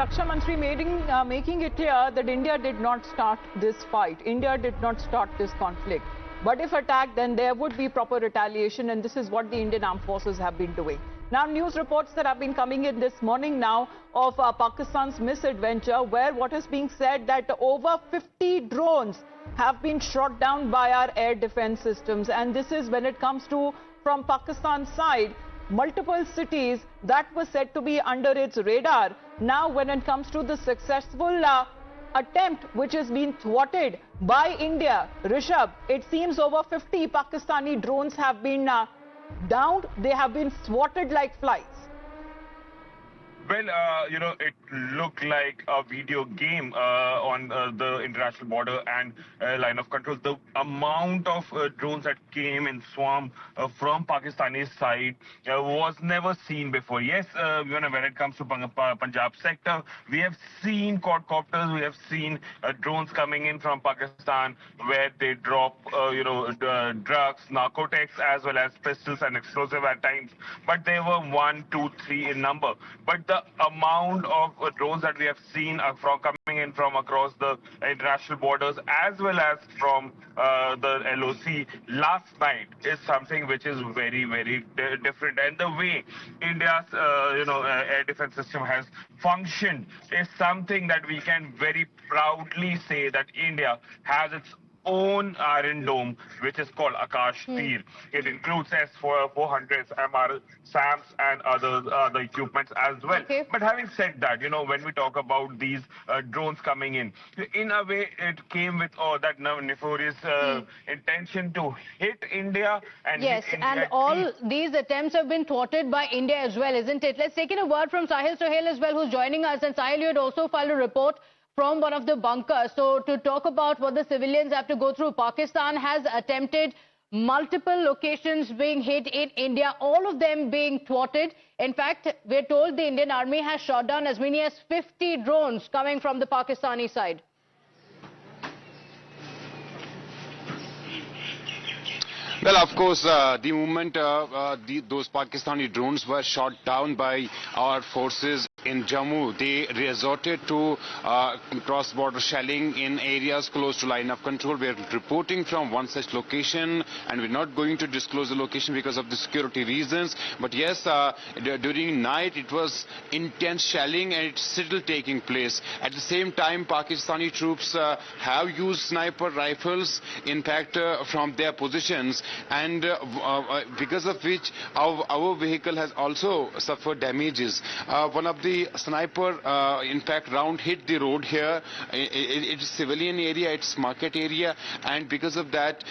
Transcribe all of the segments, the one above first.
Raksha Mantri making it clear that India did not start this fight. India did not start this conflict. But if attacked, then there would be proper retaliation, and this is what the Indian Armed Forces have been doing. Now, news reports that have been coming in this morning now of Pakistan's Misadventure, where what is being said that over 50 drones have been shot down by our air defense systems. And this is when it comes to, from Pakistan's side, multiple cities that were said to be under its radar. Now, when it comes to the successful attempt which has been thwarted by India, Rishabh, it seems over 50 Pakistani drones have been downed. They have been thwarted like flies. Well, it looked like a video game on the international border and line of control. The amount of drones that came in swarm from Pakistani side was never seen before. Yes, when it comes to Punjab sector, we have seen quadcopters, we have seen drones coming in from Pakistan where they drop, drugs, narcotics, as well as pistols and explosive at times. But they were 1, 2, 3 in number. But the amount of drones that we have seen from coming in from across the international borders as well as from the LOC last night is something which is very, very different. And the way India's air defense system has functioned is something that we can very proudly say that India has its own Iron Dome, which is called Akash. It includes S-400s, MR, SAMs, and other equipments as well. Okay. But having said that, when we talk about these drones coming in a way, it came with that nefarious intention to hit India. And yes, hit India and all these attempts have been thwarted by India as well, isn't it? Let's take in a word from Sahil Sohail as well, who's joining us. And Sahil, you had also filed a report from one of the bunkers. So to talk about what the civilians have to go through, Pakistan has attempted multiple locations being hit in India, all of them being thwarted. In fact, we're told the Indian Army has shot down as many as 50 drones coming from the Pakistani side. Well, of course, the moment those Pakistani drones were shot down by our forces in Jammu, they resorted to cross-border shelling in areas close to line of control. We're reporting from one such location, and we're not going to disclose the location because of the security reasons. But yes, during night, it was intense shelling, and it's still taking place. At the same time, Pakistani troops have used sniper rifles, in fact, from their positions, and because of which our vehicle has also suffered damages. One of the sniper, in fact, round hit the road here. It's civilian area, it's market area, and because of that,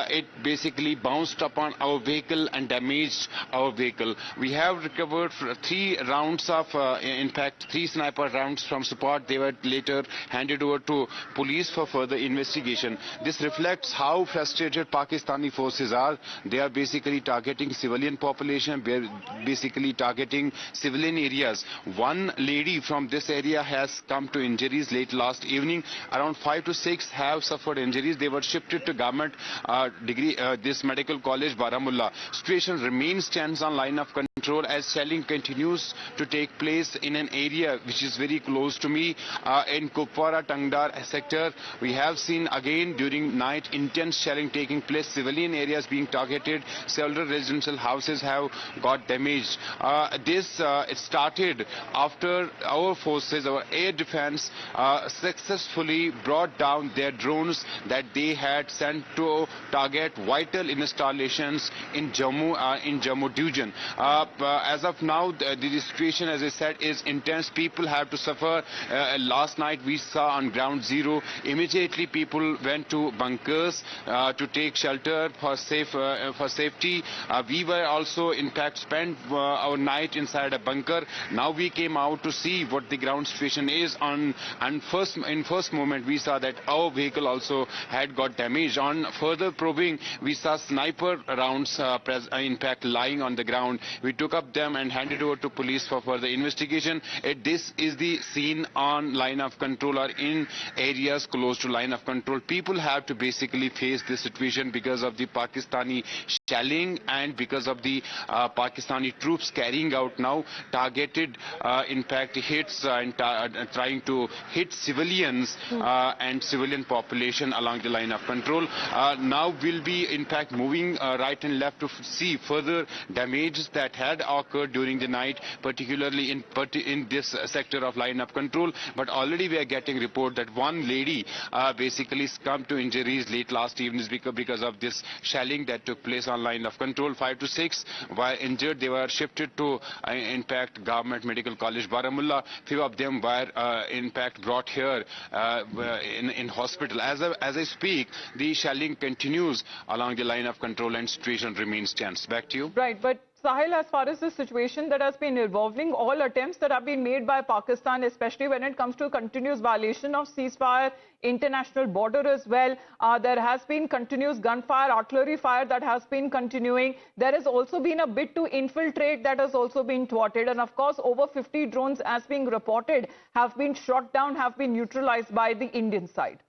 it basically bounced upon our vehicle and damaged our vehicle. We have recovered 3 rounds of, in fact, 3 sniper rounds from support. They were later handed over to police for further investigation. This reflects how frustrated Pakistani forces are. They are basically targeting civilian population. They're basically targeting civilian areas. One lady from this area has come to injuries late last evening. Around 5 to 6 have suffered injuries. They were shifted to government this medical college, Baramulla. Situation remains tense on line of control as shelling continues to take place in an area which is very close to me, in Kupwara Tangdar sector. We have seen again during night intense shelling taking place, civilian areas being targeted, several residential houses have got damaged. It started after our forces, our air defense, successfully brought down their drones that they had sent to target vital installations in Jammu division. As of now, the situation, as I said, is intense. People have to suffer. Last night we saw on ground zero, immediately people went to bunkers to take shelter for safety. We were also, in fact, spent our night inside a bunker. Now we came out to see what the ground situation is. In first moment, we saw that our vehicle also had got damaged. On further probing, we saw sniper rounds, in fact, lying on the ground. We took up them and handed over to police for further investigation. This is the scene on line of control or in areas close to line of control. People have to basically face this situation because of the Pakistani shelling and because of the Pakistani troops carrying out now targeted impact hits and trying to hit civilians and civilian population along the line of control. Now we'll be in fact moving right and left to see further damages that had occurred during the night, particularly in this sector of line of control. But already we are getting report that one lady basically succumbed to injuries late last evening because of this shelling that took place on line of control. 5 to 6 were injured. They were shifted to in fact Government Medical College Baramulla. Few of them were in fact brought here in hospital. As I speak, the shelling continues along the line of control and situation remains tense. Back to you. Right, but Sahil, as far as the situation that has been evolving, all attempts that have been made by Pakistan, especially when it comes to continuous violation of ceasefire, international border as well, there has been continuous gunfire, artillery fire that has been continuing. There has also been a bid to infiltrate that has also been thwarted. And of course, over 50 drones, as being reported, have been shot down, have been neutralized by the Indian side.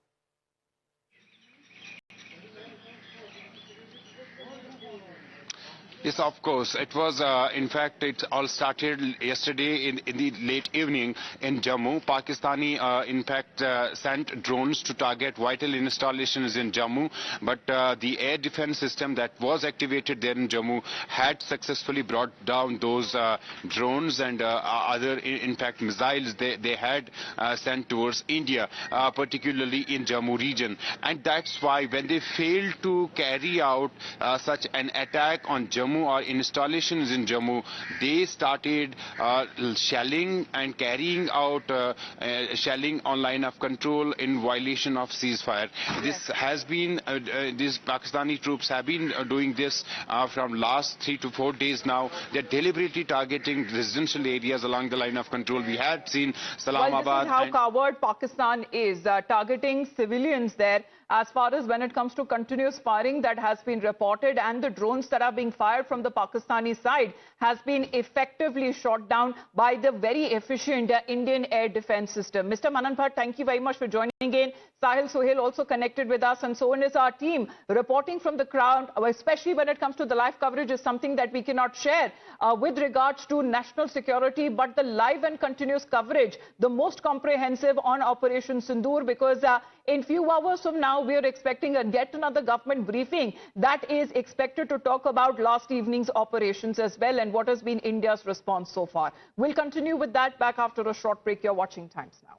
Yes, of course. It was, in fact, it all started yesterday in the late evening in Jammu. Pakistani, in fact, sent drones to target vital installations in Jammu. But the air defense system that was activated there in Jammu had successfully brought down those drones and other, in fact, missiles they had sent towards India, particularly in Jammu region. And that's why when they failed to carry out such an attack on Jammu or installations in Jammu, they started shelling and carrying out shelling on line of control in violation of ceasefire. This has been, these Pakistani troops have been doing this from last 3 to 4 days now. They're deliberately targeting residential areas along the line of control. We had seen Islamabad. Well, this is how coward Pakistan is, targeting civilians there. As far as when it comes to continuous firing that has been reported, and the drones that are being fired from the Pakistani side has been effectively shot down by the very efficient Indian air defense system. Mr. Manan Bhatt, thank you very much for joining in. Sahil Sohail also connected with us, and so is our team reporting from the ground, especially when it comes to the live coverage is something that we cannot share with regards to national security, but the live and continuous coverage, the most comprehensive on Operation Sindhoor, because in few hours from now, we are expecting yet another government briefing that is expected to talk about last evening's operations as well and what has been India's response so far. We'll continue with that back after a short break. You're watching Times Now.